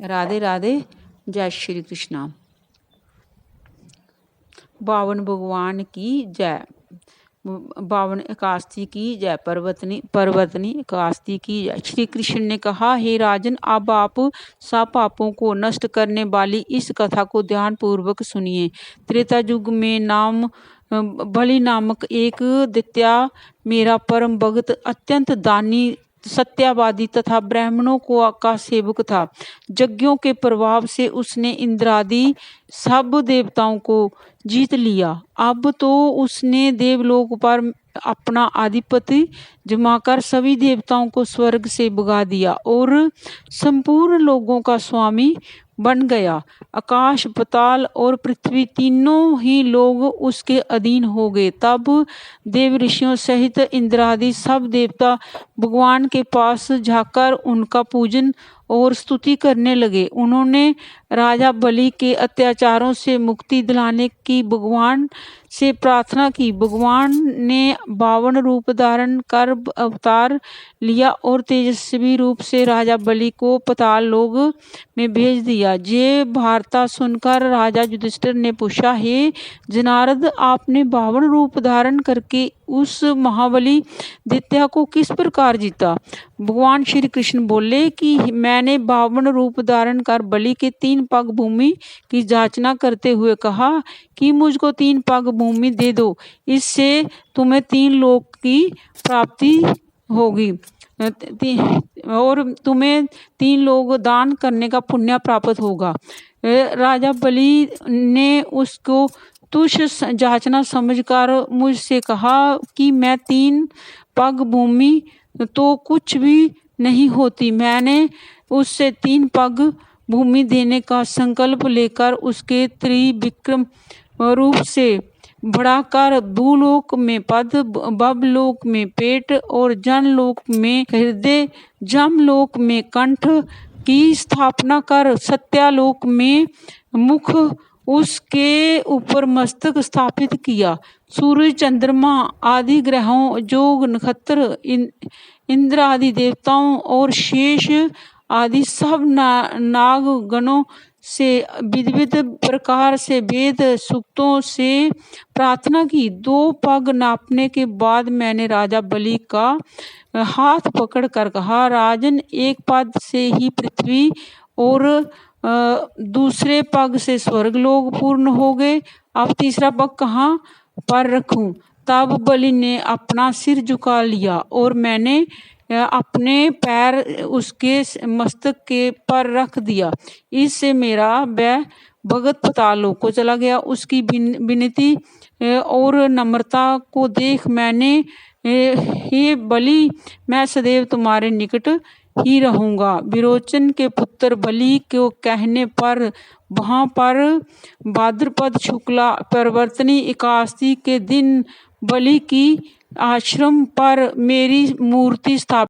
राधे राधे। जय श्री कृष्णा। बावन भगवान की जय। बावन एकादशी की जय। पर्वतनी एकादशी की जय। श्री कृष्ण ने कहा, हे राजन, अब आप सब पापों को नष्ट करने वाली इस कथा को ध्यान पूर्वक सुनिए। त्रेता युग में बलि नामक एक दैत्य मेरा परम भक्त, अत्यंत दानी, सत्यवादी तथा ब्राह्मणों का सेवक था। यज्ञों के प्रभाव से उसने इंद्रादि सब देवताओं को जीत लिया। अब तो उसने देवलोक पर अपना आधिपत्य जमाकर सभी देवताओं को स्वर्ग से भगा दिया और संपूर्ण लोगों का स्वामी बन गया। आकाश, पाताल और पृथ्वी तीनों ही लोग उसके अधीन हो गए। तब देव ऋषियों सहित इंद्रादि सब देवता भगवान के पास जाकर उनका पूजन और स्तुति करने लगे। उन्होंने राजा बलि के अत्याचारों से मुक्ति दिलाने की भगवान से प्रार्थना की। भगवान ने 52 रूप धारण कर अवतार लिया और तेजस्वी रूप से राजा बलि को पाताल लोक में भेज दिया। ये वार्ता सुनकर राजा युधिष्ठिर ने पूछा, हे जनार्द, आपने 52 रूप धारण करके उस महाबली दैत्य को किस प्रकार जीता? भगवान श्री कृष्ण बोले कि मैंने 52 रूप धारण कर बलि के 3 पग भूमि की जांचना करते हुए कहा कि मुझको 3 पग भूमि दे दो, इससे तुम्हें 3 लोक की प्राप्ति होगी और तुम्हें 3 लोक दान करने का पुण्य प्राप्त होगा। राजा बलि ने उसको तुच्छ जांचना समझकर मुझसे कहा कि मैं 3 पग भूमि तो कुछ भी नहीं होती। मैंने उससे 3 पग भूमि देने का संकल्प लेकर उसके त्रिविक्रम रूप से बढ़ाकर भूलोक में पद, भवलोक में पेट और जनलोक में हृदय, जमलोक में कंठ की स्थापना कर सत्यालोक में मुख, उसके ऊपर मस्तक स्थापित किया। सूर्य, चंद्रमा आदि ग्रहों, जोग, नक्षत्र, इंद्र आदि देवताओं और शेष आदि सब नाग गणों से विविध प्रकार से वेद सूक्तों से प्रार्थना की। 2 पग नापने के बाद मैंने राजा बलि का हाथ पकड़ कर कहा, राजन, एक पद से ही पृथ्वी और दूसरे पग से स्वर्गलोक पूर्ण हो गए। अब तीसरा पग कहाँ पर रखूं? तब बलि ने अपना सिर झुका लिया और मैंने अपने पैर उसके मस्तक के पर रख दिया। इससे मेरा वह भगत पाताल लोक को चला गया। उसकी विनती और नम्रता को देख मैंने, हे बलि, मैं सदैव तुम्हारे निकट ही रहूंगा। विरोचन के पुत्र बलि को कहने पर वहां पर भाद्रपद शुक्ला पर्वतनी एकादशी के दिन बलि की आश्रम पर मेरी मूर्ति स्थापित